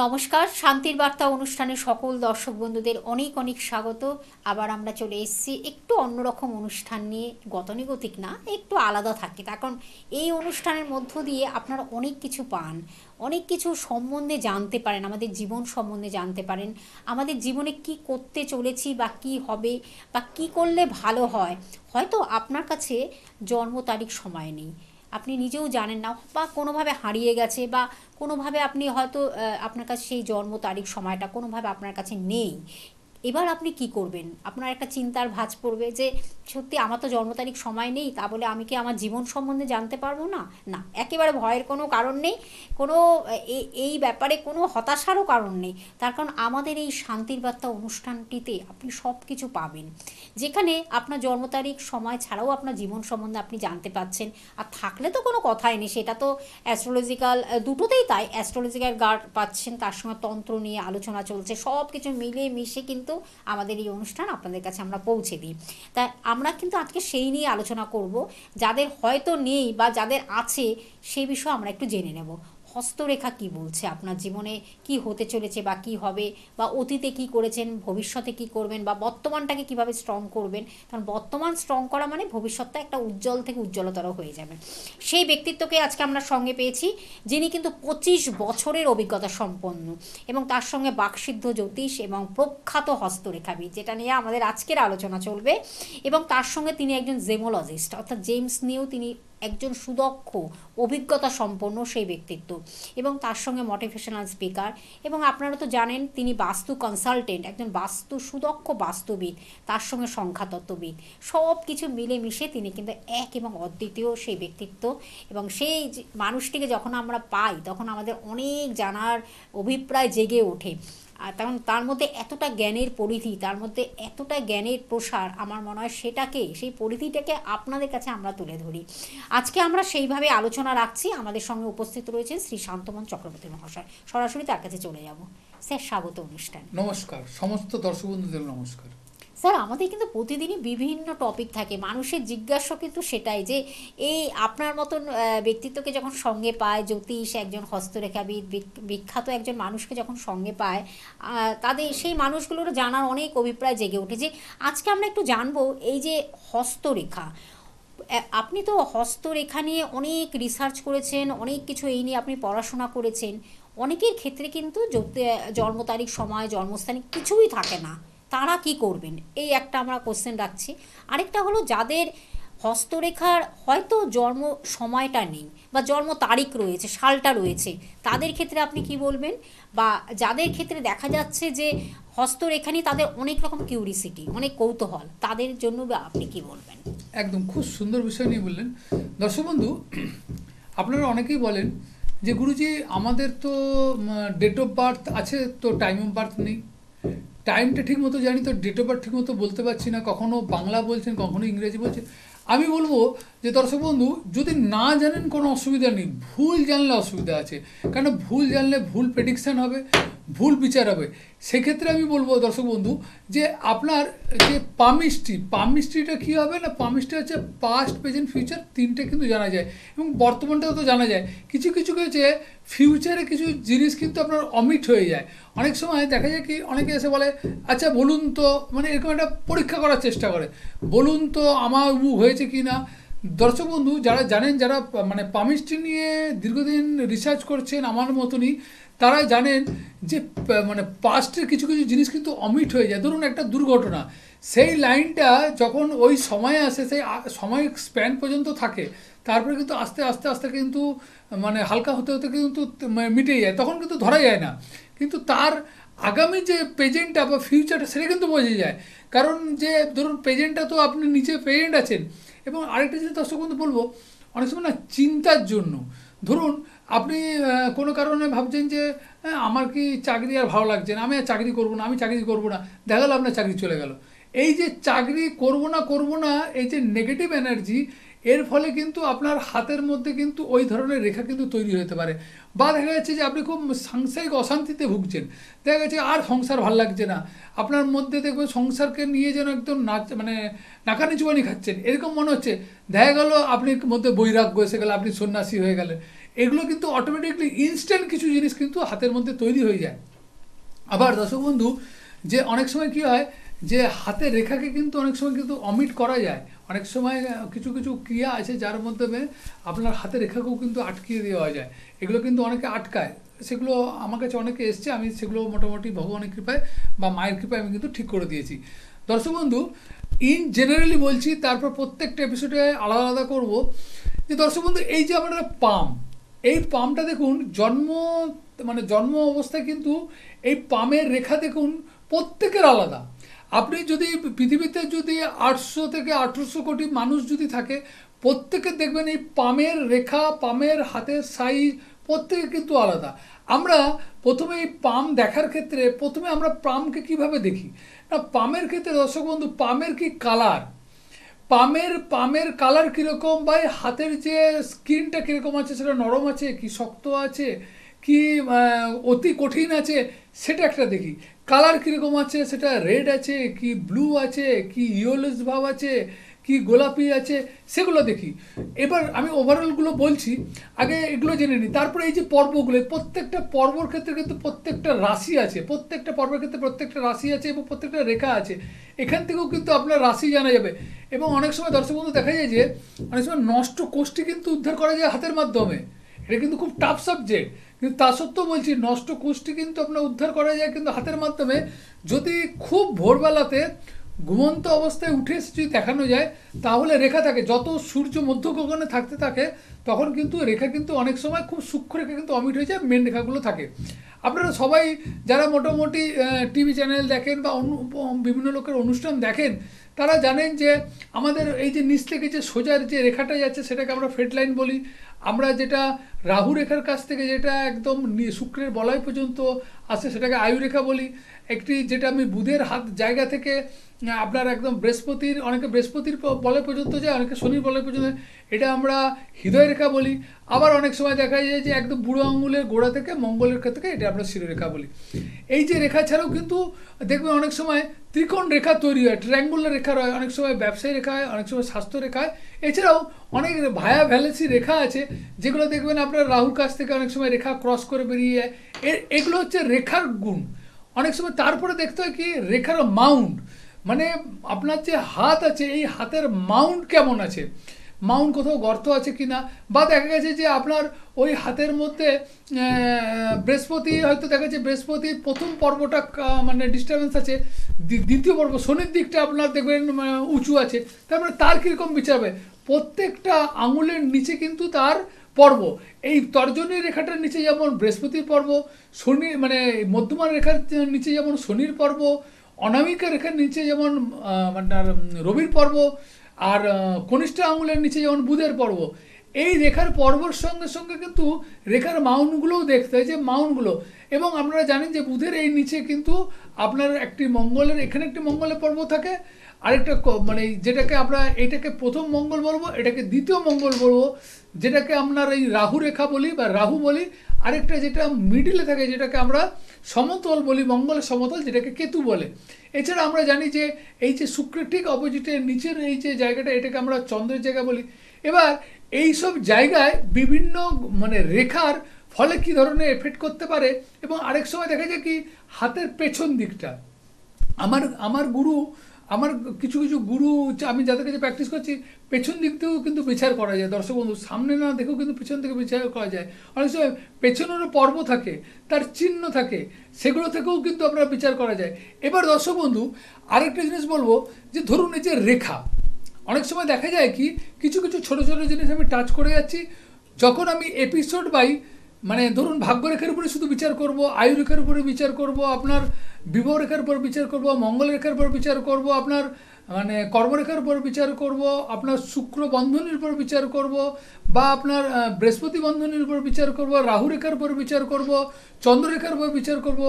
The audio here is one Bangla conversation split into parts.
নমস্কার, শান্তির বার্তা অনুষ্ঠানে সকল দর্শক বন্ধুদের অনেক অনেক স্বাগত। আবার আমরা চলে এসেছি একটু অন্যরকম অনুষ্ঠান নিয়ে। গতানুগতিক না, একটু আলাদা থাকে, কারণ এই অনুষ্ঠানের মধ্য দিয়ে আপনারা অনেক কিছু পান, অনেক কিছু সম্বন্ধে জানতে পারেন, আমাদের জীবন সম্বন্ধে জানতে পারেন, আমাদের জীবনে কি করতে চলেছি বা কি হবে বা কি করলে ভালো হয়। হয়তো আপনার কাছে জন্ম তারিখ সময় নেই, আপনি নিজেও জানেন না, বা কোনোভাবে হারিয়ে গেছে, বা কোনোভাবে আপনি হয়তো আপনার কাছে সেই জন্ম তারিখ সময়টা কোনোভাবে আপনার কাছে নেই। এবার আপনি কি করবেন? আপনার একটা চিন্তার ভাঁজ পড়বে যে সত্যি আমার তো জন্ম তারিখ সময় নেই, তা বলে আমি কি আমার জীবন সম্বন্ধে জানতে পারবো না? না, একেবারে ভয়ের কোনো কারণ নেই, কোনো এই ব্যাপারে কোনো হতাশারও কারণ নেই। তার কারণ আমাদের এই শান্তির বার্তা অনুষ্ঠানটিতে আপনি সব কিছু পাবেন, যেখানে আপনার জন্ম তারিখ সময় ছাড়াও আপনার জীবন সম্বন্ধে আপনি জানতে পাচ্ছেন। আর থাকলে তো কোনো কথাই নেই, সেটা তো অ্যাস্ট্রোলজিক্যাল দুটোতেই তাই, অ্যাস্ট্রোলজিক্যাল গার্ড পাচ্ছেন, তার সঙ্গে তন্ত্র নিয়ে আলোচনা চলছে, সব কিছু মিলিয়ে মিশে কিন্তু আমাদের এই অনুষ্ঠান আপনাদের কাছে আমরা পৌঁছে দিই। তাই আমরা কিন্তু আজকে সেই নিয়ে আলোচনা করব, যাদের হয়তো নেই বা যাদের আছে সেই বিষয়ে আমরা একটু জেনে নেব। হস্তরেখা কি বলছে, আপনার জীবনে কি হতে চলেছে বা কি হবে, বা অতীতে কি করেছেন, ভবিষ্যতে কি করবেন, বা বর্তমানটাকে কিভাবে স্ট্রং করবেন। কারণ বর্তমান স্ট্রং করা মানে ভবিষ্যৎটা একটা উজ্জ্বল থেকে উজ্জ্বলতর হয়ে যাবে। সেই ব্যক্তিত্বকে আজকে আমরা সঙ্গে পেয়েছি, যিনি কিন্তু 25 বছরের অভিজ্ঞতা সম্পন্ন, এবং তার সঙ্গে বাকসিদ্ধ জ্যোতিষ এবং প্রখ্যাত হস্তরেখাবিদ, যেটা নিয়ে আমাদের আজকের আলোচনা চলবে। এবং তার সঙ্গে তিনি একজন জেমোলজিস্ট, অর্থাৎ জেমস নিয়েও তিনি একজন সুদক্ষ অভিজ্ঞতা সম্পন্ন সেই ব্যক্তিত্ব, এবং তার সঙ্গে মোটিভেশনাল স্পিকার, এবং আপনারা তো জানেন তিনি বাস্তু কনসালটেন্ট, একজন বাস্তু সুদক্ষ বাস্তুবিদ, তার সঙ্গে সংখ্যাতত্ত্ববিদ, সব কিছু মিলেমিশে তিনি কিন্তু এক এবং অদ্বিতীয় সেই ব্যক্তিত্ব। এবং সেই মানুষটিকে যখন আমরা পাই তখন আমাদের অনেক জানার অভিপ্রায় জেগে ওঠে। আর তখন তার মধ্যে এতটা জ্ঞানের পরিধি, তার মধ্যে এতটা জ্ঞানের প্রসার, আমার মনে হয় সেই পরিধিটাকে আপনাদের কাছে আমরা তুলে ধরি। আজকে আমরা সেইভাবে আলোচনা রাখছি। আমাদের সঙ্গে উপস্থিত রয়েছেন শ্রী শান্তমন চক্রবর্তী মহাশয়। সরাসরি তার কাছে চলে যাব। স্যার, স্বাগত অনুষ্ঠান। নমস্কার, সমস্ত দর্শক বন্ধুদের নমস্কার। স্যার, আমাদের কিন্তু প্রতিদিনই বিভিন্ন টপিক থাকে, মানুষের জিজ্ঞাসা কিন্তু সেটাই, যে এই আপনার মতন ব্যক্তিত্বকে যখন সঙ্গে পায়, জ্যোতিষ, একজন হস্তরেখাবিদ, বিখ্যাত একজন মানুষকে যখন সঙ্গে পায়, তাদের সেই মানুষগুলোর জানার অনেক অভিপ্রায় জেগে ওঠে। যে আজকে আমরা একটু জানবো এই যে হস্তরেখা, আপনি তো হস্তরেখা নিয়ে অনেক রিসার্চ করেছেন, অনেক কিছু এই নিয়ে আপনি পড়াশোনা করেছেন। অনেকের ক্ষেত্রে কিন্তু জন্ম তারিখ সময় জন্মস্থান কিছুই থাকে না, তারা কি করবেন, এই একটা আমরা কোশ্চেন রাখছি। আরেকটা হলো যাদের হস্তরেখার হয়তো জন্ম সময়টা নেই বা জন্ম তারিখ রয়েছে, সালটা রয়েছে, তাদের ক্ষেত্রে আপনি কি বলবেন? বা যাদের ক্ষেত্রে দেখা যাচ্ছে যে হস্তরেখা নিয়ে তাদের অনেক রকম কিউরিসিটি, অনেক কৌতূহল, তাদের জন্য আপনি কি বলবেন? একদম খুব সুন্দর বিষয় নিয়ে বললেন। দর্শক বন্ধু, আপনারা অনেকেই বলেন যে গুরুজি আমাদের তো ডেট অফ বার্থ আছে, তো টাইম অফ বার্থ নেই। টাইমটা ঠিক মতো জানি, তো ডেট অফ বার্থ ঠিক মতো বলতে পারছি না। কখনো বাংলা বলছেন, কখনো ইংরেজি বলছেন। আমি বলবো যে দর্শক বন্ধু, যদি না জানেন কোনো অসুবিধা নেই, ভুল জানলে অসুবিধা আছে। কারণ ভুল জানলে ভুল প্রেডিকশান হবে, ভুল বিচার হবে। সেক্ষেত্রে আমি বলবো দর্শক বন্ধু যে আপনার যে পামিস্ট্রিটা কী হবে না, পামিস্ট্রি হচ্ছে পাস্ট, প্রেজেন্ট, ফিউচার, তিনটে কিন্তু জানা যায়, এবং বর্তমানটাও তো জানা যায়। কিছু কিছু হয়েছে ফিউচারে কিছু জিনিস কিন্তু আপনার অমিট হয়ে যায়। অনেক সময় দেখা যায় কি, অনেকে এসে বলে আচ্ছা বলুন তো, মানে এরকম একটা পরীক্ষা করার চেষ্টা করে, বলুন তো আমার হয়েছে কি না। দর্শক বন্ধু যারা জানেন, যারা মানে পামিস্ট্রি নিয়ে দীর্ঘদিন রিসার্চ করছেন আমার মতনই, তারা জানেন যে মানে পাস্টের কিছু কিছু জিনিস কিন্তু অমিট হয়ে যায়। ধরুন একটা দুর্ঘটনা, সেই লাইনটা যখন ওই সময়ে আসে, সেই সময় স্প্যান পর্যন্ত থাকে, তারপরে কিন্তু আস্তে আস্তে আস্তে কিন্তু মানে হালকা হতে হতে কিন্তু মিটে যায়, তখন কিন্তু ধরা যায় না। কিন্তু তার আগামী যে প্রেজেন্টটা বা ফিউচারটা, সেটা কিন্তু বোঝা যায়। কারণ যে ধরুন প্রেজেন্টটা তো আপনি নিজে প্রেজেন্ট আছেন। এবং আরেকটা জিনিস দর্শক বন্ধু বলবো, অনেক সময় না চিন্তার জন্য, ধরুন আপনি কোনো কারণে ভাবছেন যে আমার কি চাকরি আর ভালো লাগছে না, আমি আর চাকরি করবো না, আমি চাকরি করবো না, দেখা গেলো আপনার চাকরি চলে গেল। এই যে চাকরি করবো না, এই যে নেগেটিভ এনার্জি, এর ফলে কিন্তু আপনার হাতের মধ্যে কিন্তু ওই ধরনের রেখা কিন্তু তৈরি হতে পারে। বা দেখা যাচ্ছে যে আপনি খুব সাংসারিক অশান্তিতে ভুগছেন, দেখা গেছে আর সংসার ভাল লাগছে না, আপনার মধ্যে দেখবেন সংসারকে নিয়ে যেন একদম মানে নাকানি চুবানি খাচ্ছেন এরকম মনে হচ্ছে, দেখা গেল আপনার মধ্যে বৈরাগ্য এসে গেল, আপনি সন্ন্যাসী হয়ে গেলেন। এগুলো কিন্তু অটোমেটিকলি ইনস্ট্যান্ট কিছু জিনিস কিন্তু হাতের মধ্যে তৈরি হয়ে যায়। আবার দর্শক বন্ধু, যে অনেক সময় কি হয় যে হাতের রেখাকে কিন্তু অনেক সময় কিন্তু অমিট করা যায়, অনেক সময় কিছু কিছু ক্রিয়া আছে যার মাধ্যমে আপনার হাতের রেখাকেও কিন্তু আটকিয়ে দেওয়া যায়। এগুলো কিন্তু অনেকে আটকায়, সেগুলো আমার কাছে অনেকে এসছে, আমি সেগুলো মোটামুটি ভগবানের কৃপায় বা মায়ের কৃপায় আমি কিন্তু ঠিক করে দিয়েছি। দর্শক বন্ধু, ইন জেনারেলি বলছি, তারপর প্রত্যেকটা এপিসোডে আলাদা আলাদা করব। যে দর্শক বন্ধু, এই যে আপনারা এই পামটা দেখুন, জন্ম অবস্থায় কিন্তু এই পামের রেখা দেখুন প্রত্যেকের আলাদা। আপনি যদি পৃথিবীতে যদি 800 থেকে 1800 কোটি মানুষ যদি থাকে, প্রত্যেকের দেখবেন এই পামের রেখা, পামের হাতের সাইজ প্রত্যেকে কিন্তু আলাদা। আমরা প্রথমে এই পাম দেখার ক্ষেত্রে প্রথমে আমরা পামকে কিভাবে দেখি না, পামের ক্ষেত্রে দর্শক বন্ধু, পামের কি কালার, পামের কালার কীরকম, বা হাতের যে স্কিনটা কীরকম আছে, সেটা নরম আছে কি শক্ত আছে কি অতি কঠিন আছে, সেটা একটা দেখি। কালার কীরকম আছে, সেটা রেড আছে কি ব্লু আছে কি ইয়েলোস ভাব আছে কি গোলাপি আছে, সেগুলো দেখি। এবার আমি ওভারঅলগুলো বলছি, আগে এগুলো জেনে নিই। তারপরে এই যে পর্বগুলো, প্রত্যেকটা পর্বর ক্ষেত্রে কিন্তু প্রত্যেকটা রাশি আছে, প্রত্যেকটা পর্বের ক্ষেত্রে প্রত্যেকটা রাশি আছে এবং প্রত্যেকটা রেখা আছে। এখান থেকেও কিন্তু আপনার রাশি জানা যাবে। এবং অনেক সময় দর্শক বন্ধু দেখা যায় যে অনেক সময় নষ্ট কোষ্ঠী কিন্তু উদ্ধার করা যায় হাতের মাধ্যমে। এটা কিন্তু খুব টাফ সাবজেক্ট, কিন্তু তা সত্ত্বেও বলছি নষ্ট কোষ্ঠী কিন্তু আপনার উদ্ধার করা যায় কিন্তু হাতের মাধ্যমে। যদি খুব ভোরবেলাতে ঘুমন্ত অবস্থায় উঠে যদি দেখানো যায়, তাহলে রেখা থাকে, যত সূর্য মধ্য গগনে থাকতে থাকে তখন কিন্তু রেখা কিন্তু অনেক সময় খুব সূক্ষ্ম রেখা কিন্তু অমিট হয়ে যায়, মেন রেখাগুলো থাকে। আপনারা সবাই যারা মোটামুটি টিভি চ্যানেল দেখেন বা বিভিন্ন লোকের অনুষ্ঠান দেখেন, তারা জানেন যে আমাদের এই যে নিচ থেকে যে সোজার যে রেখাটা যাচ্ছে সেটাকে আমরা ফেড লাইন বলি। আমরা যেটা রাহু রেখার কাছ থেকে যেটা একদম শুক্রের বলয় পর্যন্ত আসে সেটাকে আয়ু রেখা বলি। একটি যেটা আমি বুধের হাত জায়গা থেকে আপনার একদম বৃহস্পতির, অনেকে বৃহস্পতির বলয় পর্যন্ত যায়, অনেকে শনির বলয় পর্যন্ত, এটা আমরা হৃদয় রেখা বলি। আবার অনেক সময় দেখা যায় যে একদম বুড়ো আঙুলের গোড়া থেকে মঙ্গলের রেখা থেকে, এটা আমরা শিরোরেখা বলি। এই যে রেখা ছাড়াও কিন্তু দেখবেন অনেক সময় ত্রিকোণ রেখা তৈরি হয়, ট্রায়াঙ্গুলার রেখা হয়, অনেক সময় ব্যবসায়ী রেখা হয়, অনেক সময় স্বাস্থ্য রেখা হয়। এছাড়াও অনেক ভায়া ভ্যালেন্সি রেখা আছে, যেগুলো দেখবেন আপনার রাহুর কাছ থেকে অনেক সময় রেখা ক্রস করে বেরিয়ে যায়। এগুলো হচ্ছে রেখার গুণ। অনেক সময় তারপরে দেখতে হয় কি রেখার মাউন্ট, মানে আপনার যে হাত আছে এই হাতের মাউন্ট কেমন আছে, মাউন্ট কোথাও গর্ত আছে কি না, বা দেখা গেছে যে আপনার ওই হাতের মধ্যে বৃহস্পতি হয়তো দেখা যাচ্ছে বৃহস্পতির প্রথম পর্বটা মানে ডিস্টারবেন্স আছে, দ্বিতীয় পর্ব শনির দিকটা আপনার দেখবেন উঁচু আছে, তারপরে তার কীরকম বিচার হবে। প্রত্যেকটা আঙুলের নিচে কিন্তু তার পর্ব, এই তর্জনী রেখাটার নিচে যেমন বৃহস্পতির পর্ব, শনি মানে মধ্যমা রেখার নিচে যেমন শনির পর্ব, অনামিকা রেখার নিচে যেমন মানে রবির পর্ব, আর কনিষ্ঠ আঙুলের নিচে যেমন বুধের পর্ব। এই রেখার পর্বর সঙ্গে সঙ্গে কিন্তু রেখার মাউন্টগুলোও দেখতে হয়, যে মাউন্টগুলো। এবং আপনারা জানেন যে বুধের এই নিচে কিন্তু আপনার একটি মঙ্গলের, এখানে একটি মঙ্গলের পর্ব থাকে, আরেকটা মানে যেটাকে আমরা এইটাকে প্রথম মঙ্গল বলবো, এটাকে দ্বিতীয় মঙ্গল বলবো, যেটাকে আপনার এই রাহু রেখা বলি বা রাহু বলি। আরেকটা যেটা মিডিলে থাকে যেটাকে আমরা সমতল বলি, মঙ্গলের সমতল, যেটাকে কেতু বলে। এছাড়া আমরা জানি যে এই যে শুক্রের ঠিক অপোজিটের নিচের এই যে জায়গাটা, এটাকে আমরা চন্দ্রের জায়গা বলি। এবার এই সব জায়গায় বিভিন্ন মানে রেখার ফলে কি ধরনের এফেক্ট করতে পারে। এবং আরেক সময় দেখা যায় কি হাতের পেছন দিকটা, আমার কিছু কিছু গুরু আমি যাদের কাছে প্র্যাকটিস করছি, পেছন দিক থেকেও কিন্তু বিচার করা যায় দর্শক বন্ধু, সামনে না দেখেও কিন্তু পেছন থেকে বিচার করা যায়। অনেক সময় পেছনেরও পর্ব থাকে, তার চিহ্ন থাকে, সেগুলো থেকেও কিন্তু আপনারা বিচার করা যায়। এবার দর্শক বন্ধু আরেকটা জিনিস বলবো, যে ধরুন এই যে রেখা, অনেক সময় দেখা যায় কি কিছু কিছু ছোটো ছোটো জিনিস আমি টাচ করে যাচ্ছি, যখন আমি এপিসোড বাই মানে ধরুন ভাগ্যরেখার উপরে শুধু বিচার করব, আয়ু রেখার উপরে বিচার করব, আপনার বিবাহ রেখার উপর বিচার করব, মঙ্গল রেখার উপর বিচার করব, আপনার মানে কর্মরেখার উপর বিচার করব, আপনার শুক্র বন্ধনীর উপর বিচার করব, বা আপনার বৃহস্পতি বন্ধনীর উপর বিচার করব, রাহু রেখার উপর বিচার করব, চন্দ্ররেখার উপর বিচার করব।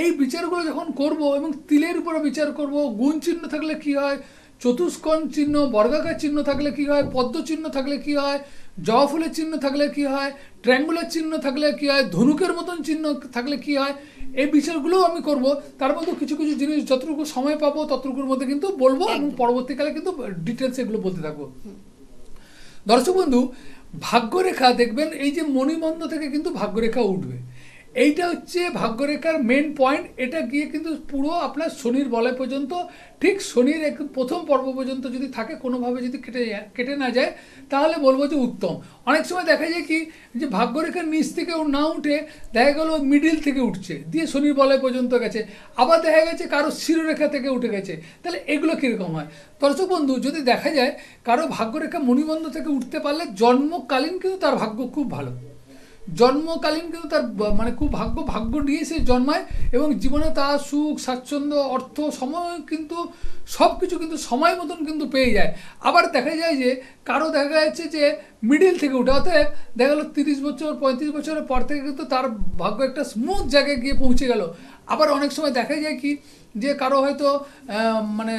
এই বিচারগুলো যখন করব এবং তিলের উপর বিচার করব, গুণ চিহ্ন থাকলে কি হয়, চতুষ্কোণ চিহ্ন, বর্গাকার চিহ্ন থাকলে কি হয়, পদ্ম চিহ্ন থাকলে কি হয়, জবা ফুলের চিহ্ন থাকলে কি হয়, ট্রায়াঙ্গুলার চিহ্ন থাকলে কি হয়, ধনুকের মতন চিহ্ন থাকলে কি হয়, এই বিচারগুলোও আমি করব। তার মধ্যে কিছু কিছু জিনিস যতটুকু সময় পাবো ততটুকুর মধ্যে কিন্তু বলবো, এবং পরবর্তীকালে কিন্তু ডিটেলস এগুলো বলতে থাকবো। দর্শক বন্ধু, ভাগ্যরেখা দেখবেন এই যে মণিবন্ধ থেকে কিন্তু ভাগ্যরেখা উঠবে, এইটা হচ্ছে ভাগ্যরেখার মেন পয়েন্ট। এটা গিয়ে কিন্তু পুরো আপনার শনির বলয় পর্যন্ত, ঠিক শনির প্রথম পর্ব পর্যন্ত যদি থাকে, কোনোভাবে যদি কেটে না যায়, তাহলে বলবো যে উত্তম। অনেক সময় দেখা যায় কি যে ভাগ্যরেখার নিচ থেকে না উঠে দেখা গেল মিডিল থেকে উঠছে, দিয়ে শনির বলয় পর্যন্ত গেছে, আবার দেখা গেছে কারো শিরোরেখা থেকে উঠে গেছে। তাহলে এগুলো কীরকম হয়? দর্শক বন্ধু, যদি দেখা যায় কারো ভাগ্যরেখা মণিবন্ধ থেকে উঠতে পারলে জন্মকালীন কিন্তু তার ভাগ্য খুব ভালো, জন্মকালীন কিন্তু তার মানে খুব ভাগ্য নিয়ে সে জন্মায়, এবং জীবনে তার সুখ স্বাচ্ছন্দ্য অর্থ সময় কিন্তু সব কিছু কিন্তু সময় মতন কিন্তু পেয়ে যায়। আবার দেখা যায় যে কারো দেখা যাচ্ছে যে মিডিল থেকে উঠে, অতএব দেখা গেলো 30 বছর 35 বছরের পর থেকে কিন্তু তার ভাগ্য একটা স্মুথ জায়গায় গিয়ে পৌঁছে গেল। আবার অনেক সময় দেখা যায় কি যে কারো হয়তো মানে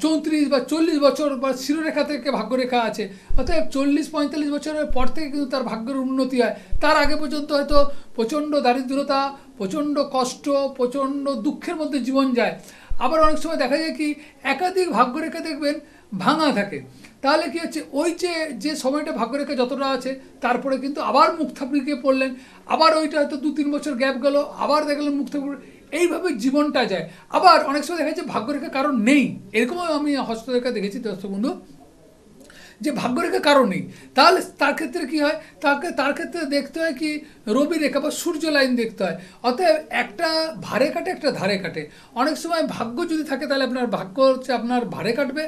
34 বা 40 বছর বা শিরোরেখা থেকে ভাগ্যরেখা আছে, অর্থাৎ 40-45 বছরের পর থেকে কিন্তু তার ভাগ্যের উন্নতি হয়। তার আগে পর্যন্ত হয়তো প্রচণ্ড দারিদ্রতা, প্রচণ্ড কষ্ট, প্রচণ্ড দুঃখের মধ্যে জীবন যায়। আবার অনেক সময় দেখা যায় কি একাধিক ভাগ্যরেখা দেখবেন ভাঙা থাকে, তাহলে কি হচ্ছে ওই যে সময়টা ভাগ্যরেখা যতটা আছে তারপরে কিন্তু আবার মুখ থাপড়ে গিয়ে পড়লেন, আবার ওইটা হয়তো 2-3 বছর গ্যাপ গেল, আবার দেখলেন মুখ থাপড়ে, এইভাবে জীবনটা যায়। আবার অনেক সময় দেখা যাচ্ছে ভাগ্যরেখা কারণ নেই, এরকমও আমি হস্তরেখা দেখেছি দর্শক বন্ধু, যে ভাগ্যরেখা কারণ নেই। তাহলে তার ক্ষেত্রে কি হয়, তার ক্ষেত্রে দেখতে হয় কি রবি রেখা বা সূর্য লাইন দেখতে হয়। অতএব একটা ভারে কাটে, একটা ধারে কাটে। অনেক সময় ভাগ্য যদি থাকে তাহলে আপনার ভাগ্য হচ্ছে আপনার ভারে কাটবে,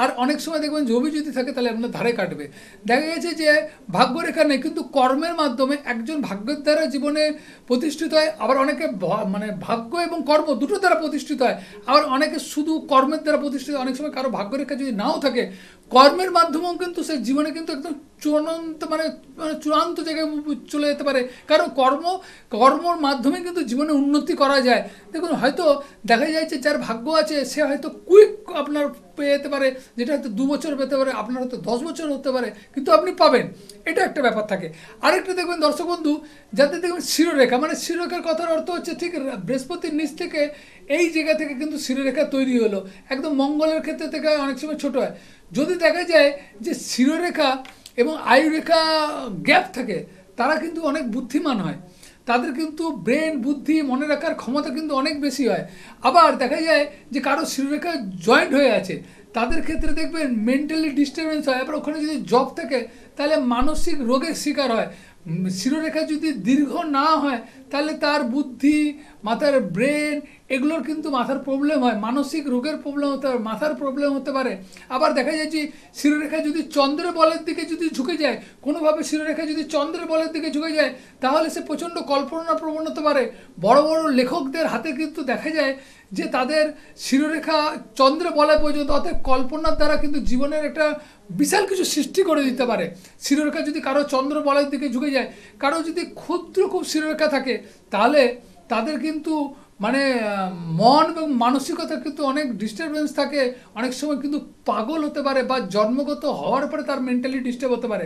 আর অনেক সময় দেখবেন রবি যদি থাকে তাহলে আপনার ধারে কাটবে। দেখা গেছে যে ভাগ্যরেখা নেই কিন্তু কর্মের মাধ্যমে একজন ভাগ্যের দ্বারা জীবনে প্রতিষ্ঠিত হয়, আবার অনেকে মানে ভাগ্য এবং কর্ম দুটো দ্বারা প্রতিষ্ঠিত হয়, আবার অনেকে শুধু কর্মের দ্বারা প্রতিষ্ঠিত। অনেক সময় কারো ভাগ্যরেখা যদি নাও থাকে, কর্মের মাধ্যমেও কিন্তু সে জীবনে কিন্তু একদম চূড়ান্ত জায়গায় চলে যেতে পারে, কারণ কর্মর মাধ্যমে কিন্তু জীবনে উন্নতি করা যায়। দেখুন হয়তো দেখা যাচ্ছে যার ভাগ্য আছে সে হয়তো কুইক আপনার পেয়ে যেতে পারে, যেটা হয়তো 2 বছর পেতে পারে, আপনার হয়তো 10 বছর হতে পারে, কিন্তু আপনি পাবেন, এটা একটা ব্যাপার থাকে। আরেকটা দেখবেন দর্শক বন্ধু, যাদের দেখবেন শিরোরেখা, মানে শিরোরেখার কথার অর্থ হচ্ছে ঠিক বৃহস্পতির নিচ থেকে এই জায়গা থেকে কিন্তু শিরোরেখা তৈরি হলো, একদম মঙ্গলের ক্ষেত্রে থেকে অনেক সময় ছোট হয়। যদি দেখা যায় যে শিরোরেখা এবং আয়ুরেখা গ্যাপ থাকে, তারা কিন্তু অনেক বুদ্ধিমান হয়, তাদের কিন্তু ব্রেন বুদ্ধি মনে রাখার ক্ষমতা কিন্তু অনেক বেশি হয়। আবার দেখা যায় যে কারো শিরোরেখা জয়েন্ট হয়ে আছে, তাদের ক্ষেত্রে দেখবেন মেন্টালি ডিস্টারবেন্স হয়। আবার ওখানে যদি জব থাকে তাহলে মানসিক রোগের শিকার হয়। শিরোরেখা যদি দীর্ঘ না হয় তাহলে তার বুদ্ধি, মাথার ব্রেন, এগুলোর কিন্তু মাথার প্রবলেম হয়, মানসিক রোগের প্রবলেম হতে পারে, মাথার প্রবলেম হতে পারে। আবার দেখা যায় যে শিরোরেখা যদি চন্দ্রের বলের দিকে যদি ঝুঁকে যায়, কোনোভাবে শিরোরেখা যদি চন্দ্রের বলের দিকে ঝুঁকে যায়, তাহলে সে প্রচণ্ড কল্পনা প্রবণ হতে পারে। বড় বড় লেখকদের হাতে কিন্তু দেখা যায় যে তাদের শিরোরেখা চন্দ্রের বলয় পর্যন্ত, অর্থাৎ কল্পনার দ্বারা কিন্তু জীবনের একটা বিশাল কিছু সৃষ্টি করে দিতে পারে। শিরোরেখা যদি কারো চন্দ্র বলয়ের দিকে ঝুঁকে যায়, কারো যদি ক্ষুদ্র খুব শিরোরেখা থাকে, তাহলে তাদের কিন্তু মানে মন এবং মানসিকতা কিন্তু অনেক ডিস্টারবেন্স থাকে, অনেক সময় কিন্তু পাগল হতে পারে, বা জন্মগত হওয়ার পরে তার মেন্টালি ডিস্টার্ব হতে পারে।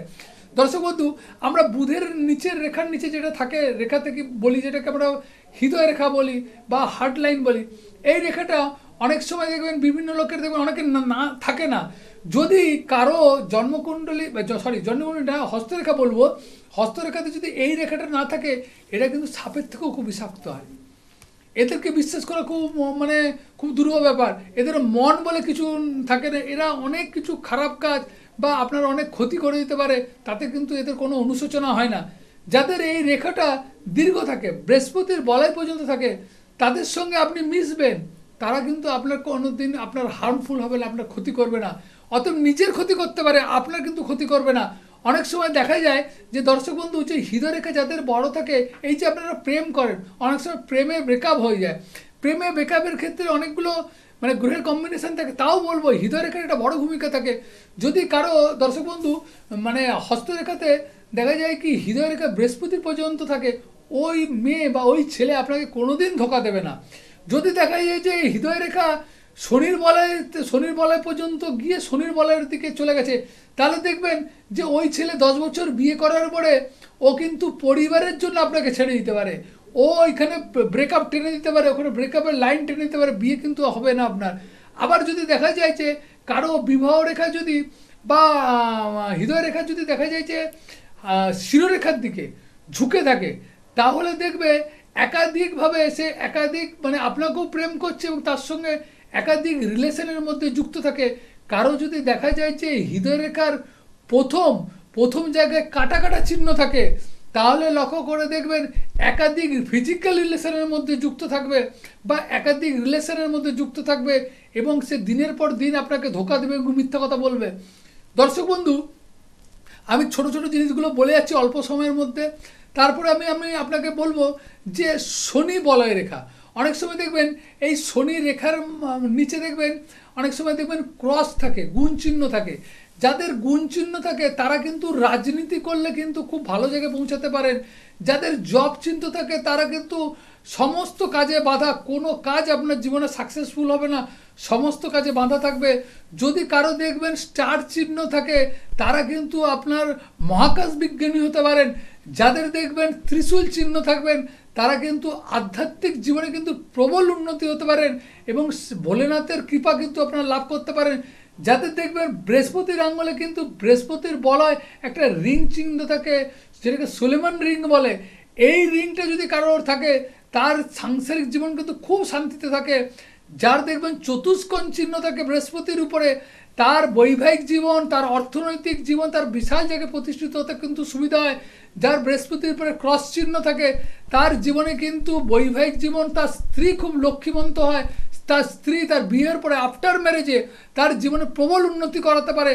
দর্শক বন্ধু, আমরা বুধের নিচের রেখার নিচে যেটা থাকে রেখা থেকে বলি, যেটাকে আমরা হৃদয় রেখা বলি বা হার্ট লাইন বলি, এই রেখাটা অনেক সময় দেখবেন বিভিন্ন লোকের দেখবেন অনেকের না থাকে না। যদি কারো জন্মকুণ্ডলী জন্মকুণ্ডলী না, হস্তরেখা বলবো, হস্তরেখাতে যদি এই রেখাটা না থাকে, এটা কিন্তু সাপের থেকেও খুব বিষাক্ত হয়। এদেরকে বিশ্বাস করা খুব দুর্বল ব্যাপার। এদের মন বলে কিছু থাকে না, এরা অনেক কিছু খারাপ কাজ বা আপনার অনেক ক্ষতি করে দিতে পারে, তাতে কিন্তু এদের কোনো অনুশোচনা হয় না। যাদের এই রেখাটা দীর্ঘ থাকে, বৃহস্পতির বলয় পর্যন্ত থাকে, তাদের সঙ্গে আপনি মিশবেন, তারা কিন্তু আপনার কোনোদিন আপনার হার্মফুল হবে না, আপনার ক্ষতি করবে না। অতএব নিজের ক্ষতি করতে পারে, আপনার কিন্তু ক্ষতি করবে না। অনেক সময় দেখা যায় যে দর্শক বন্ধু, যে হৃদয়রেখা যাদের বড় থাকে, এই যে আপনারা প্রেম করেন, অনেক সময় প্রেমে ব্রেকআপ হয়ে যায়। প্রেমে ব্রেকআপের ক্ষেত্রে অনেকগুলো গ্রহের কম্বিনেশন থাকে, তাও বলবো হৃদয়রেখার একটা বড় ভূমিকা থাকে। যদি কারো দর্শক বন্ধু হস্তরেখাতে দেখা যায় কি হৃদয়রেখা বৃহস্পতির পর্যন্ত থাকে, ওই মেয়ে বা ওই ছেলে আপনাকে কোনোদিন ধোঁকা দেবে না। যদি দেখা যায় যে হৃদয়রেখা শনির বলয় পর্যন্ত গিয়ে শনির বলয়ের দিকে চলে গেছে, তাহলে দেখবেন যে ওই ছেলে 10 বছর বিয়ে করার পরে ও কিন্তু পরিবারের জন্য আপনাকে ছেড়ে দিতে পারে, ও এখানে ব্রেকআপ টেনে দিতে পারে, ওখানে ব্রেকআপের লাইন টেনে দিতে পারে, বিয়ে কিন্তু হবে না আপনার। আবার যদি দেখা যায় যে কারো বিবাহ রেখা যদি বা হৃদয় রেখা যদি দেখা যায় যে শিরোরেখার দিকে ঝুঁকে থাকে, তাহলে দেখবে একাধিকভাবে এসে একাধিক মানে আপনাকেও প্রেম করছে এবং তার সঙ্গে একাধিক রিলেশনের মধ্যে যুক্ত থাকে। কারো যদি দেখা যায় যে হৃদয় রেখার প্রথম প্রথম জায়গায় কাটা কাটা চিহ্ন থাকে, তাহলে লক্ষ্য করে দেখবেন একাধিক ফিজিক্যাল রিলেশনের মধ্যে যুক্ত থাকবে বা একাধিক রিলেশনের মধ্যে যুক্ত থাকবে এবং সে দিনের পর দিন আপনাকে ধোকা দেবে এবং মিথ্যা কথা বলবে। দর্শক বন্ধু, আমি ছোট ছোট জিনিসগুলো বলে যাচ্ছি অল্প সময়ের মধ্যে, তারপরে আমি আপনাকে বলবো যে শনি বলয় রেখা। অনেক সময় দেখবেন এই শনি রেখার নিচে দেখবেন অনেক সময় দেখবেন ক্রস থাকে, গুণ চিহ্ন থাকে। যাদের গুণ চিহ্ন থাকে তারা কিন্তু রাজনীতি করলে কিন্তু খুব ভালো জায়গায় পৌঁছাতে পারেন। যাদের জব চিহ্ন থাকে তারা কিন্তু সমস্ত কাজে বাধা, কোনো কাজ আপনার জীবনে সাকসেসফুল হবে না, সমস্ত কাজে বাধা থাকবে। যদি কারো দেখবেন স্টার চিহ্ন থাকে তারা কিন্তু আপনার মহাকাশ বিজ্ঞানী হতে পারেন। যাদের দেখবেন ত্রিশূল চিহ্ন থাকবেন তারা কিন্তু আধ্যাত্মিক জীবনে কিন্তু প্রবল উন্নতি হতে পারেন এবং ভোলেনাথের কৃপা কিন্তু আপনারা লাভ করতে পারেন। যাদের দেখবেন বৃহস্পতির আঙ্গুলে কিন্তু বৃহস্পতির বলয় একটা রিং চিহ্ন থাকে, যেটাকে সুলেমান রিং বলে, এই রিংটা যদি কারোর থাকে তার সাংসারিক জীবন কিন্তু খুব শান্তিতে থাকে। যার দেখবেন চতুষ্কোণ চিহ্ন থাকে বৃহস্পতির উপরে, তার বৈবাহিক জীবন, তার অর্থনৈতিক জীবন, তার বিশাল জায়গায় প্রতিষ্ঠিত হতে কিন্তু সুবিধা হয়। যার বৃহস্পতির উপরে ক্রস চিহ্ন থাকে তার জীবনে কিন্তু বৈবাহিক জীবন, তার স্ত্রী খুব লক্ষ্মীবন্ত হয়, তার স্ত্রী তার বিয়ের পরে আফটার ম্যারেজে তার জীবনে প্রবল উন্নতি করাতে পারে।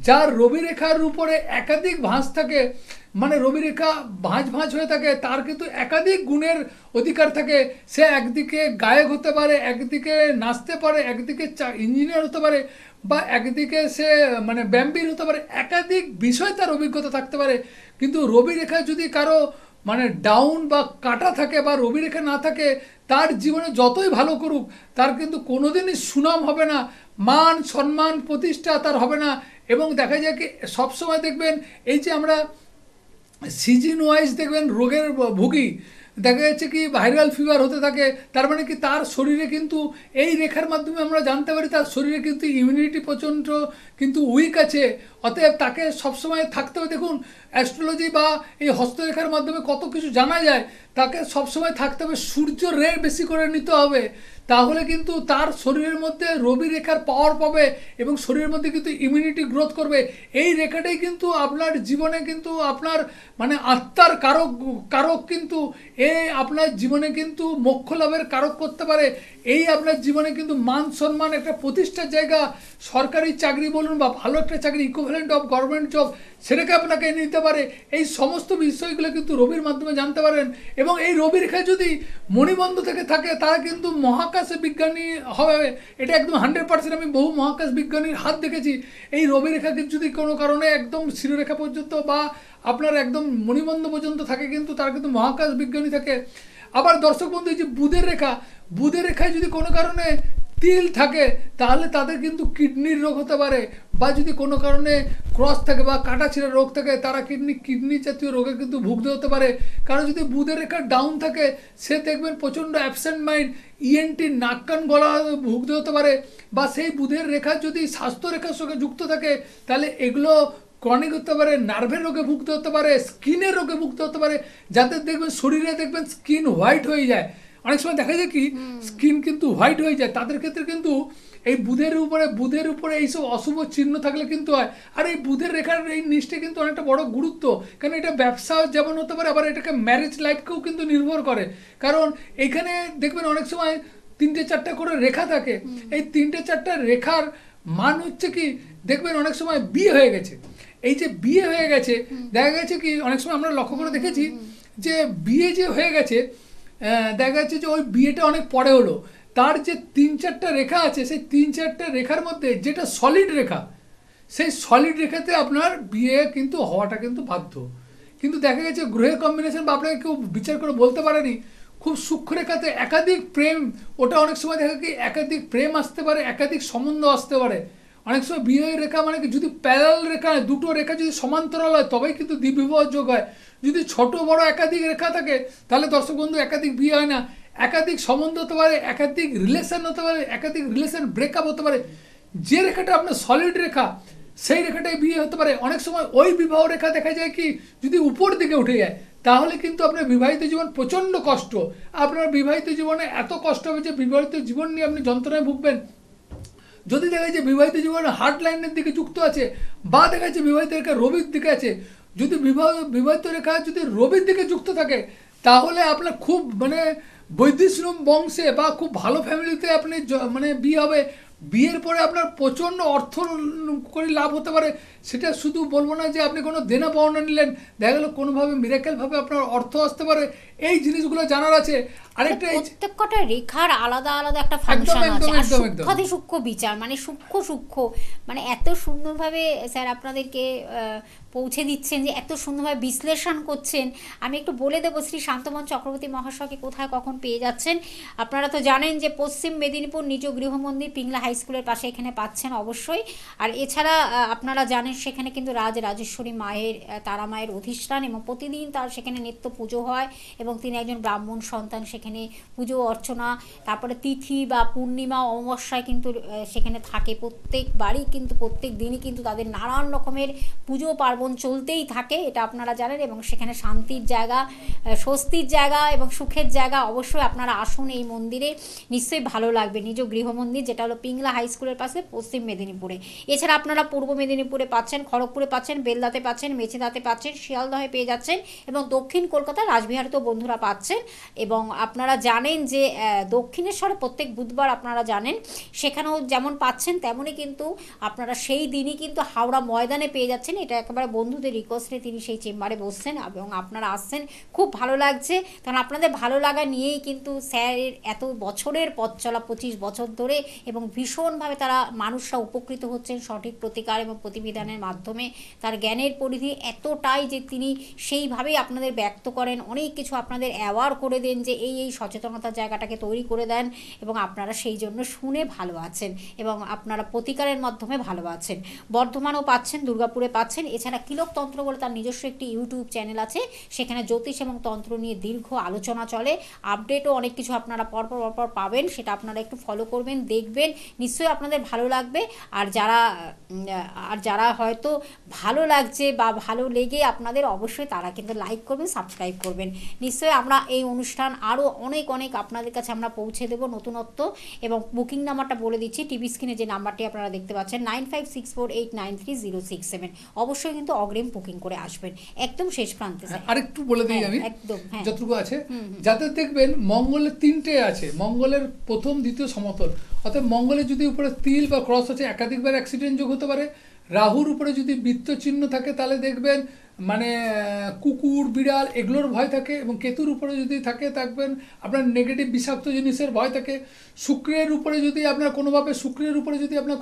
যার রবি রেখার উপরে একাধিক ভাঁজ থাকে, মানে রবি রেখা ভাঁজ ভাঁজ হয়ে থাকে, তার কিন্তু একাধিক গুণের অধিকার থাকে। সে একদিকে গায়ক হতে পারে, একদিকে নাচতে পারে, একদিকে ইঞ্জিনিয়ার হতে পারে, বা একদিকে সে মানে ব্যায়ামবীর হতে পারে, একাধিক বিষয় তার অভিজ্ঞতা থাকতে পারে। কিন্তু রবি রেখা যদি কারো মানে ডাউন বা কাটা থাকে বা রবি রেখা না থাকে, তার জীবনে যতই ভালো করুক তার কিন্তু কোনোদিনই সুনাম হবে না, মান সম্মান প্রতিষ্ঠা তার হবে না। এবং দেখা যায় কি সবসময় দেখবেন এই যে আমরা সিজন ওয়াইজ দেখবেন রোগের ভুগি, দেখা যাচ্ছে কি ভাইরাল ফিভার হতে থাকে, তার মানে কি তার শরীরে কিন্তু এই রেখার মাধ্যমে আমরা জানতে পারি তার শরীরে কিন্তু ইমিউনিটি প্রচণ্ড কিন্তু উইক আছে। অতএব তাকে সবসময় থাকতে হবে, দেখুন অ্যাস্ট্রোলজি বা এই হস্তরেখার মাধ্যমে কত কিছু জানা যায়, তাকে সবসময় থাকতে হবে সূর্য রে বেশি করে নিতে হবে, তাহলে কিন্তু তার শরীরের মধ্যে রবি রেখার পাওয়ার পাবে এবং শরীরের মধ্যে কিন্তু ইমিউনিটি গ্রোথ করবে। এই রেখাটাই কিন্তু আপনার জীবনে কিন্তু আপনার মানে আত্মার কারক কারক কিন্তু আপনার জীবনে কিন্তু মোক্ষ লাভের কারক করতে পারে। এই আপনার জীবনে কিন্তু মান সম্মান, একটা প্রতিষ্ঠার জায়গা, সরকারি চাকরি বলুন বা ভালো একটা চাকরি, ইকুইভ্যালেন্ট অফ গভর্নমেন্ট জব, সেটাকে আপনাকে এনে দিতে পারে। এই সমস্ত বিষয়গুলো কিন্তু রবির মাধ্যমে জানতে পারেন। এবং এই রবি রেখা যদি মণিবন্ধ থেকে থাকে তারা কিন্তু মহাকাশে বিজ্ঞানী হবে, এটা একদম 100%। আমি বহু মহাকাশ বিজ্ঞানীর হাত দেখেছি। এই রবি রেখাকে যদি কোনো কারণে একদম শিরোরেখা পর্যন্ত বা আপনার একদম মণিবন্ধ পর্যন্ত থাকে কিন্তু তারা কিন্তু মহাকাশ বিজ্ঞানী থাকে। আবার দর্শক বন্ধু, এই যে বুধের রেখায় যদি কোনো কারণে তিল থাকে তাহলে তাদের কিন্তু কিডনির রোগ হতে পারে, বা যদি কোনো কারণে ক্রস থাকে বা কাটা ছিঁড়া রোগ থাকে তারা কিডনি জাতীয় রোগে কিন্তু ভুগতে হতে পারে। কারণ যদি বুধের রেখা ডাউন থাকে সে দেখবেন প্রচণ্ড অ্যাবসেন্ট মাইন্ড, ইএনটি নাক কান গলা ভুগতে হতে পারে। বা সেই বুধের রেখা যদি স্বাস্থ্য রেখার সঙ্গে যুক্ত থাকে তাহলে এগুলো ক্রনিক হতে পারে, নার্ভের রোগে ভুগতে হতে পারে, স্কিনের রোগে ভুগতে হতে পারে। যাদের দেখবেন শরীরে দেখবেন স্কিন হোয়াইট হয়ে যায়, অনেক সময় দেখা যায় কি স্কিন কিন্তু হোয়াইট হয়ে যায়, তাদের ক্ষেত্রে কিন্তু এই বুধের উপরে এইসব অশুভ চিহ্ন থাকলে কিন্তু হয়। আর এই বুধের রেখার এই নিচটা কিন্তু অনেকটা বড় গুরুত্ব, কারণ এটা ব্যবসা যেমন হতে পারে, আবার এটাকে ম্যারেজ লাইফকেও কিন্তু নির্ভর করে। কারণ এখানে দেখবেন অনেক সময় 3-4টা করে রেখা থাকে, এই 3-4টা রেখার মান হচ্ছে কি দেখবেন অনেক সময় বিয়ে হয়ে গেছে। এই যে বিয়ে হয়ে গেছে দেখা গেছে কি অনেক সময় আমরা লক্ষ্য করে দেখেছি যে বিয়ে যে হয়ে গেছে দেখা যাচ্ছে যে ওই বিয়েটা অনেক পরে হলো, তার যে 3-4টা রেখা আছে সেই 3-4টা রেখার মধ্যে যেটা সলিড রেখা, সেই সলিড রেখাতে আপনার বিয়ে কিন্তু হওয়াটা কিন্তু বাধ্য। কিন্তু দেখা গেছে গ্রহের কম্বিনেশন বা আপনাকে কেউ বিচার করে বলতে পারেনি খুব সূক্ষ্মরেখাতে একাধিক প্রেম, ওটা অনেক সময় দেখা কি একাধিক প্রেম আসতে পারে, একাধিক সম্বন্ধ আসতে পারে। অনেক সময় বিয়ে রেখা মানে কি যদি প্যারালাল রেখা, দুটো রেখা যদি সমান্তরাল হয় তবেই কিন্তু দ্বিবিবাহ যোগ হয়। যদি ছোট বড় একাধিক রেখা থাকে তাহলে দর্শক বন্ধু একাধিক বিয়ে হয় না। একাধিক সম্বন্ধ হতে পারে, একাধিক রিলেশন হতে পারে, একাধিক রিলেশন ব্রেকআপ হতে পারে। যে রেখাটা আপনার সলিড রেখা সেই রেখাটাই বিয়ে হতে পারে। অনেক সময় ওই বিবাহ রেখা দেখা যায় কি যদি উপর দিকে উঠে যায় তাহলে কিন্তু আপনার বিবাহিত জীবন প্রচণ্ড কষ্ট। আপনার বিবাহিত জীবনে এত কষ্ট হবে যে বিবাহিত জীবন নিয়ে আপনি যন্ত্রণায় ভুগবেন। যদি দেখা যাচ্ছে বিবাহিত জীবন হার্ট লাইনের দিকে যুক্ত আছে বা দেখা যাচ্ছে বিবাহিত রেখা রবির দিকে আছে, যদি বিবাহিত রেখা যদি রবির দিকে যুক্ত থাকে তাহলে আপনার খুব মানে বৈদিশ্রম বংশে বা খুব ভালো ফ্যামিলিতে আপনি মানে বিয়ে হবে। বিয়ের পরে আপনার প্রচণ্ড অর্থ করে লাভ হতে পারে। সেটা শুধু বলবো না যে আপনি কোনো দেনা পাওনা নিলেন, দেখা গেলো কোনোভাবে মিরাকেলভাবে আপনার অর্থ আসতে পারে। এই জিনিসগুলো জানার আছে। আরেকটা প্রত্যেকটা রেখার আলাদা আলাদা একটা ফাংশন আছে, আর সূক্ষ্মাতি সূক্ষ্ম বিচার মানে সূক্ষ্ম মানে এত সুন্দরভাবে স্যার আপনাদেরকে পৌঁছে দিচ্ছেন, যে এত সুন্দরভাবে বিশ্লেষণ করছেন। আমি একটু বলে দেবো শ্রী শান্তমন চক্রবর্তী মহাশয়কে কোথায় কখন পেয়ে যাচ্ছেন। আপনারা তো জানেন যে পশ্চিম মেদিনীপুর নিজ গৃহমন্দির পিংলা হাই স্কুলের পাশে এখানে পাচ্ছেন অবশ্যই। আর এছাড়া আপনারা জানেন সেখানে কিন্তু রাজেশ্বরী মায়ের, তারা মায়ের অধিষ্ঠান, এবং প্রতিদিন তার সেখানে নিত্য পুজো হয় এবং তিনি একজন ব্রাহ্মণ সন্তান। সেখানে পুজো অর্চনা, তারপরে তিথি বা পূর্ণিমা অমাবস্যায় কিন্তু সেখানে থাকে প্রত্যেকবারই, কিন্তু প্রত্যেক দিনই কিন্তু তাদের নানান রকমের পুজো পার্বণ চলতেই থাকে, এটা আপনারা জানেন। এবং সেখানে শান্তির জায়গা, স্বস্তির জায়গা এবং সুখের জায়গা। অবশ্যই আপনারা আসুন এই মন্দিরে, নিশ্চয়ই ভালো লাগবে। নিজ গৃহমন্দির, যেটা হলো পিংলা হাই স্কুলের পাশে পশ্চিম মেদিনীপুরে। এছাড়া আপনারা পূর্ব মেদিনীপুরে পাচ্ছেন, খড়গপুরে পাচ্ছেন, বেলদাতে পাচ্ছেন, মেছেদাতে পাচ্ছেন, শিয়ালদহে পেয়ে যাচ্ছেন এবং দক্ষিণ কলকাতা রাসবিহারিতেও বন্ধুরা পাচ্ছেন। এবং আপনারা জানেন যে দক্ষিণেশ্বরে প্রত্যেক বুধবার আপনারা জানেন সেখানেও যেমন পাচ্ছেন, তেমনই কিন্তু আপনারা সেই দিনই কিন্তু হাওড়া ময়দানে পেয়ে যাচ্ছেন। এটা একেবারে বন্ধুদের রিকোয়েস্টে তিনি সেই চেম্বারে বসছেন এবং আপনারা আসছেন, খুব ভালো লাগছে। কারণ আপনাদের ভালো লাগা নিয়েই কিন্তু স্যারের এত বছরের পথ চলা, 25 বছর ধরে, এবং ভীষণভাবে তারা মানুষরা উপকৃত হচ্ছেন সঠিক প্রতিকার এবং প্রতিবিধানের মাধ্যমে। তার জ্ঞানের পরিধি এতটাই যে তিনি সেইভাবেই আপনাদের ব্যক্ত করেন, অনেক কিছু আপনাদের অ্যাওয়ার করে দেন, যে এই সচেতনতার জায়গাটাকে তৈরি করে দেন, এবং আপনারা সেই জন্য শুনে ভালো আছেন এবং আপনারা প্রতিকারের মাধ্যমে ভালো আছেন। বর্ধমানেও পাচ্ছেন, দুর্গাপুরে পাচ্ছেন। এছাড়া কিলকতন্ত্র বলে তার নিজস্ব একটি ইউটিউব চ্যানেল আছে, সেখানে জ্যোতিষ এবং তন্ত্র নিয়ে দীর্ঘ আলোচনা চলে। আপডেটও অনেক কিছু আপনারা পরপর পাবেন, সেটা আপনারা একটু ফলো করবেন, দেখবেন, নিশ্চয়ই আপনাদের ভালো লাগবে। আর যারা হয়তো ভালো লাগছে বা ভালো লেগে আপনাদের, অবশ্যই তারা কিন্তু লাইক করবেন, সাবস্ক্রাইব করবেন। নিশ্চয়ই আমরা এই অনুষ্ঠান আরও অনেক আপনাদের কাছে আমরা পৌঁছে দেবো নতুনত্ব। এবং বুকিং নাম্বারটা বলে দিচ্ছি, টিভি স্ক্রিনে যে নাম্বারটি আপনারা দেখতে পাচ্ছেন 9564893067। অবশ্যই কিন্তু অগ্রিম বুকিং করে আসবেন। একদম শেষ প্রান্তে আরেকটু বলে দিই আমি, একদম যতটুকু আছে, যাদের দেখবেন মঙ্গলের 3টে আছে, মঙ্গলের প্রথম দ্বিতীয় সমতল, অর্থাৎ মঙ্গলের যদি উপরে তিল বা ক্রস আছে একাধিকবার অ্যাক্সিডেন্ট যোগ হতে পারে। রাহুর উপরে যদি বৃত্ত চিহ্ন থাকে তাহলে দেখবেন মানে কুকুর বিড়াল এগুলোর ভয় থাকে, এবং কেতুর উপরে যদি থাকে থাকবেন আপনার নেগেটিভ বিষাক্ত জিনিসের ভয় থাকে। শুক্রের উপরে যদি আপনার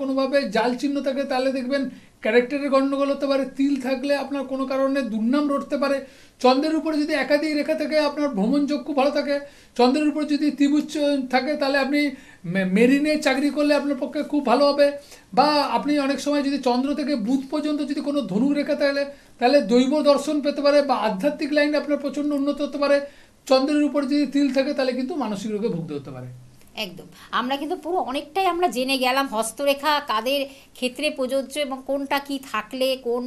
কোনোভাবে জাল চিহ্ন থাকে তাহলে দেখবেন ক্যারেক্টারের গণ্ডগোল হতে পারে। তিল থাকলে আপনার কোনো কারণে দুর্নাম রটতে পারে। চন্দ্রের উপরে যদি একাধিক রেখা থাকে আপনার ভ্রমণযোগ খুব ভালো থাকে। চন্দ্রের উপরে যদি ত্রিভুজ থাকে তাহলে আপনি মেরিনে চাকরি করলে আপনার পক্ষে খুব ভালো হবে। বা আপনি অনেক সময় যদি চন্দ্র থেকে বুধ পর্যন্ত যদি কোনো ধনুক রেখা তাহলে দৈব দর্শন পেতে পারে বা আধ্যাত্মিক লাইনে আপনার প্রচণ্ড উন্নত হতে পারে। চন্দ্রের উপর যদি তিল থাকে তাহলে কিন্তু মানসিক রোগে ভুগতে হতে পারে। একদম আমরা কিন্তু পুরো অনেকটাই আমরা জেনে গেলাম হস্তরেখা কাদের ক্ষেত্রে প্রযোজ্য এবং কোনটা কি থাকলে কোন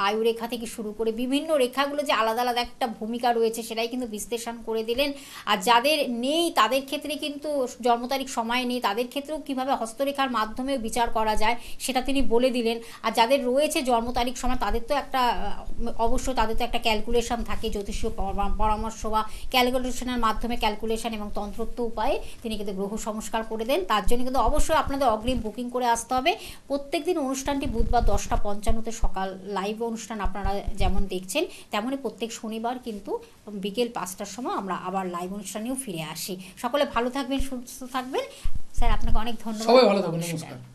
আয়ুরেখা থেকে শুরু করে বিভিন্ন রেখাগুলো যে আলাদা আলাদা একটা ভূমিকা রয়েছে সেটাই কিন্তু বিশ্লেষণ করে দিলেন। আর যাদের নেই তাদের ক্ষেত্রে কিন্তু জন্ম তারিখ সময় নেই, তাদের ক্ষেত্রেও কীভাবে হস্তরেখার মাধ্যমে বিচার করা যায় সেটা তিনি বলে দিলেন। আর যাদের রয়েছে জন্ম তারিখ সময় তাদের তো একটা ক্যালকুলেশন থাকে, জ্যোতিষীয় পরামর্শ বা ক্যালকুলেশনের মাধ্যমে ক্যালকুলেশন এবং তন্ত্রোক্ত উপায়ে তিনি কিন্তু গ্রহ সংস্কার করে দেন। তার জন্য কিন্তু অবশ্যই আপনাদের অগ্রিম বুকিং করে আসতে হবে। প্রত্যেকদিন অনুষ্ঠানটি বুধবার 10:55 সকাল লাইভ অনুষ্ঠান আপনারা যেমন দেখছেন, তেমনই প্রত্যেক শনিবার কিন্তু বিকেল 5টার সময় আমরা আবার লাইভ অনুষ্ঠানেও ফিরে আসি। সকলে ভালো থাকবেন, সুস্থ থাকবেন। স্যার আপনাকে অনেক ধন্যবাদ। সবাই ভালো থাকবেন, নমস্কার।